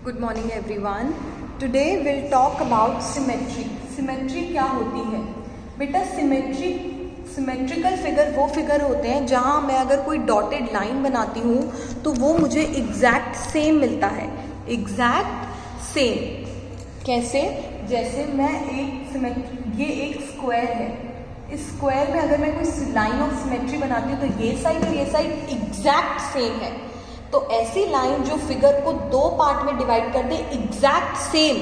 Good morning everyone. Today will talk about symmetry. Symmetry क्या होती है बेटा? सिमेट्रिकल फिगर वो फिगर होते हैं जहाँ मैं अगर कोई डॉटेड लाइन बनाती हूँ तो वो मुझे एग्जैक्ट सेम मिलता है। एग्जैक्ट सेम कैसे? जैसे मैं ये एक स्क्वायर है, इस स्क्वायर में अगर मैं कोई लाइन ऑफ सिमेट्री बनाती हूँ तो ये साइड और ये साइड एग्जैक्ट सेम है। तो ऐसी लाइन जो फिगर को दो पार्ट में डिवाइड कर दे एग्जैक्ट सेम,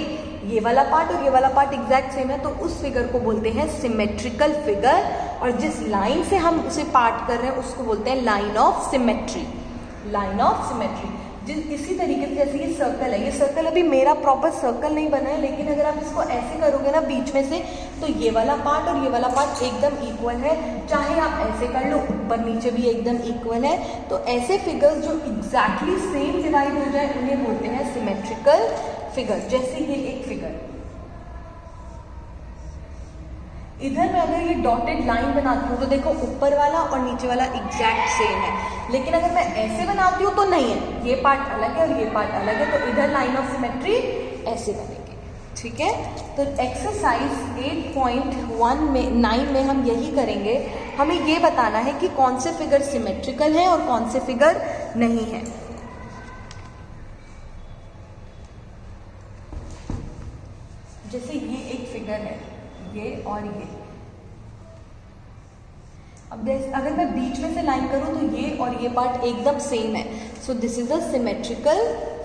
ये वाला पार्ट और ये वाला पार्ट एग्जैक्ट सेम है, तो उस फिगर को बोलते हैं सिमेट्रिकल फिगर। और जिस लाइन से हम उसे पार्ट कर रहे हैं उसको बोलते हैं line of symmetry. Line of symmetry इसी तरीके से जैसे ये सर्कल है, ये सर्कल अभी मेरा प्रॉपर सर्कल नहीं बना है, लेकिन अगर आप इसको ऐसे करोगे ना बीच में से, तो ये वाला पार्ट और ये वाला पार्ट एकदम इक्वल है। चाहे आप ऐसे कर लो, ऊपर नीचे भी एकदम इक्वल है। तो ऐसे फिगर्स जो एग्जैक्टली सेम डिवाइड हो जाए उन्हें बोलते हैं सिमेट्रिकल फिगर। जैसे ये एक फिगर, इधर मैं अगर ये डॉटेड लाइन बनाती हूँ तो देखो ऊपर वाला और नीचे वाला एग्जैक्ट सेम है, लेकिन अगर मैं ऐसे बनाती हूँ तो नहीं है, ये पार्ट अलग है और ये पार्ट अलग है, तो इधर लाइन ऑफ सिमेट्री ऐसे बनेगी। ठीक है, तो एक्सरसाइज 8.9 में हम यही करेंगे। हमें ये बताना है कि कौन से फिगर सिमेट्रिकल हैं और कौन से फिगर नहीं है। जैसे ये एक फिगर है, ये और ये। अब अगर मैं बीच में से लाइन करूं तो ये और ये पार्ट एकदम सेम है। So this is a symmetrical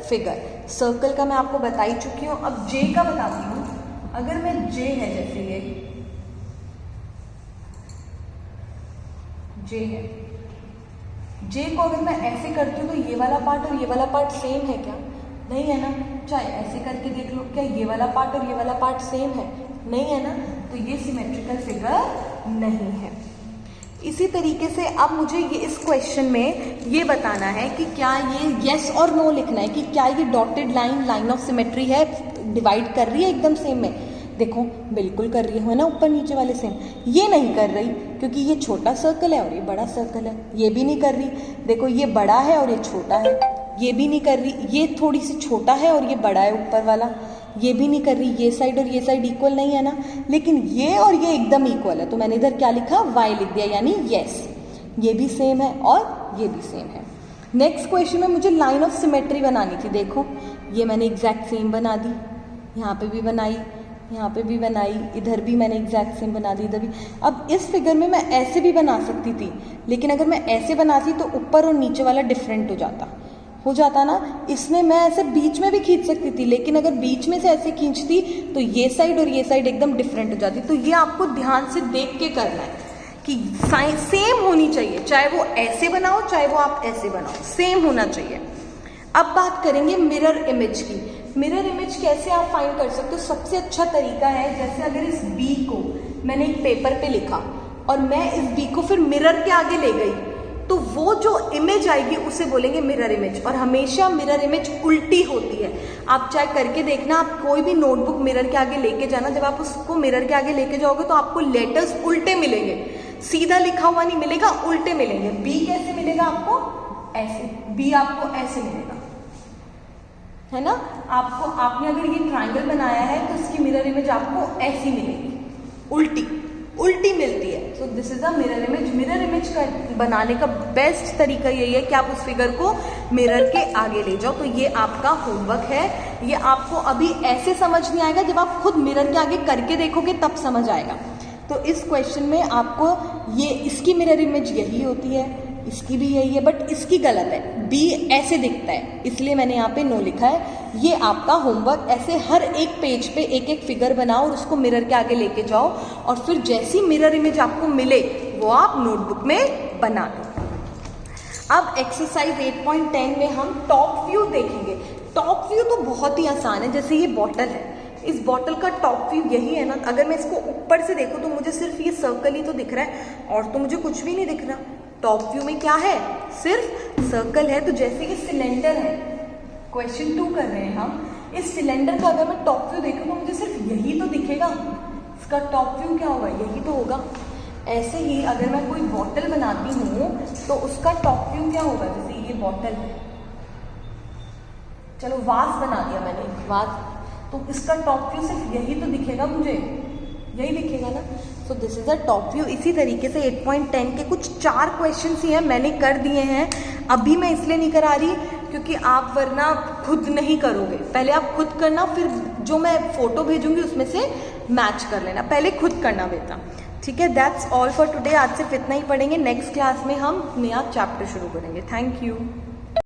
figure. Circle का मैं आपको बता ही चुकी हूं। अब जे का बताती हूं। अगर मैं जे है, जैसे ये जे है, जे को अगर मैं ऐसे करती हूँ तो ये वाला पार्ट और ये वाला पार्ट सेम है क्या? नहीं है ना। चाहे ऐसे करके देख लो, क्या ये वाला पार्ट और ये वाला पार्ट सेम है? नहीं है ना, तो ये सिमेट्रिकल फिगर नहीं है। इसी तरीके से अब मुझे ये इस क्वेश्चन में ये बताना है कि क्या ये यस और नो लिखना है कि क्या ये डॉटेड लाइन ऑफ सिमेट्री है, डिवाइड कर रही है एकदम सेम में। देखो बिल्कुल कर रही है ना, ऊपर नीचे वाले सेम। ये नहीं कर रही क्योंकि ये छोटा सर्कल है और ये बड़ा सर्कल है। ये भी नहीं कर रही, देखो ये बड़ा है और ये छोटा है। ये भी नहीं कर रही, ये थोड़ी सी छोटा है और ये बड़ा है ऊपर वाला। ये भी नहीं कर रही, ये साइड और ये साइड इक्वल नहीं है ना, लेकिन ये और ये एकदम इक्वल है। तो मैंने इधर क्या लिखा? वाई लिख दिया, यानी यस। ये भी सेम है और ये भी सेम है। नेक्स्ट क्वेश्चन में मुझे लाइन ऑफ सिमेट्री बनानी थी। देखो ये मैंने एग्जैक्ट सेम बना दी, यहाँ पे भी बनाई, यहाँ पे भी बनाई, इधर भी मैंने एग्जैक्ट सेम बना दी, इधर भी। अब इस फिगर में मैं ऐसे भी बना सकती थी, लेकिन अगर मैं ऐसे बनाती तो ऊपर और नीचे वाला डिफरेंट हो जाता ना। इसमें मैं ऐसे बीच में भी खींच सकती थी, लेकिन अगर बीच में से ऐसे खींचती तो ये साइड और ये साइड एकदम डिफरेंट हो जाती। तो ये आपको ध्यान से देख के करना है कि सेम होनी चाहिए, चाहे वो ऐसे बनाओ चाहे वो आप ऐसे बनाओ, सेम होना चाहिए। अब बात करेंगे मिरर इमेज की। मिरर इमेज कैसे आप फाइंड कर सकते हो? सबसे अच्छा तरीका है, जैसे अगर इस बी को मैंने एक पेपर पे लिखा और मैं इस बी को फिर मिरर के आगे ले गई, तो वो जो इमेज आएगी उसे बोलेंगे मिरर इमेज। और हमेशा मिरर इमेज उल्टी होती है। आप चाहे करके देखना, आप कोई भी नोटबुक मिरर के आगे लेके जाना, जब आप उसको मिरर के आगे लेके जाओगे तो आपको लेटर्स उल्टे मिलेंगे, सीधा लिखा हुआ नहीं मिलेगा, उल्टे मिलेंगे। बी कैसे मिलेगा आपको? ऐसे। बी आपको ऐसे मिलेगा, है ना। आपने अगर ये ट्राइंगल बनाया है तो इसकी मिरर इमेज आपको ऐसी मिलेगी, उल्टी मिलती है। So this is a mirror image. Mirror image का बनाने का बेस्ट तरीका यही है कि आप उस फिगर को मिरर के आगे ले जाओ। तो ये आपका होमवर्क है। ये आपको अभी ऐसे समझ नहीं आएगा, जब आप खुद मिरर के आगे करके देखोगे तब समझ आएगा। तो इस क्वेश्चन में आपको ये इसकी मिरर इमेज यही होती है, इसकी भी यही है, बट इसकी गलत है। बी ऐसे दिखता है, इसलिए मैंने यहाँ पे नो लिखा है। ये आपका होमवर्क। ऐसे हर एक पेज पे एक एक फिगर बनाओ और उसको मिरर के आगे लेके जाओ, और फिर जैसी मिरर इमेज आपको मिले वो आप नोटबुक में बना दो। अब एक्सरसाइज 8.10 में हम टॉप व्यू देखेंगे। टॉप व्यू तो बहुत ही आसान है। जैसे ये बॉटल है, इस बॉटल का टॉप व्यू यही है ना। अगर मैं इसको ऊपर से देखूँ तो मुझे सिर्फ ये सर्कल ही तो दिख रहा है और तो मुझे कुछ भी नहीं दिख रहा। टॉप व्यू में क्या है? सिर्फ सर्कल है। तो जैसे कि सिलेंडर है, क्वेश्चन 2 कर रहे हैं हम। इस सिलेंडर का अगर मैं टॉप व्यू देखूँ तो मुझे सिर्फ यही तो दिखेगा। इसका टॉप व्यू क्या होगा? यही तो होगा। ऐसे ही अगर मैं कोई बॉटल बनाती हूँ तो उसका टॉप व्यू क्या होगा? जैसे ये बॉटल है, चलो वास बना दिया मैंने, एक वास, तो इसका टॉप व्यू सिर्फ यही तो दिखेगा मुझे, यही दिखेगा ना। So this is a top view. इसी तरीके से 8.10 के कुछ 4 क्वेश्चन ही हैं, मैंने कर दिए हैं। अभी मैं इसलिए नहीं करा रही क्योंकि आप वरना खुद नहीं करोगे, पहले आप खुद करना, फिर जो मैं फोटो भेजूंगी उसमें से मैच कर लेना, पहले खुद करना बेटा, ठीक है। That's all for today. आज सिर्फ इतना ही पढ़ेंगे, नेक्स्ट क्लास में हम नया चैप्टर शुरू करेंगे। Thank you.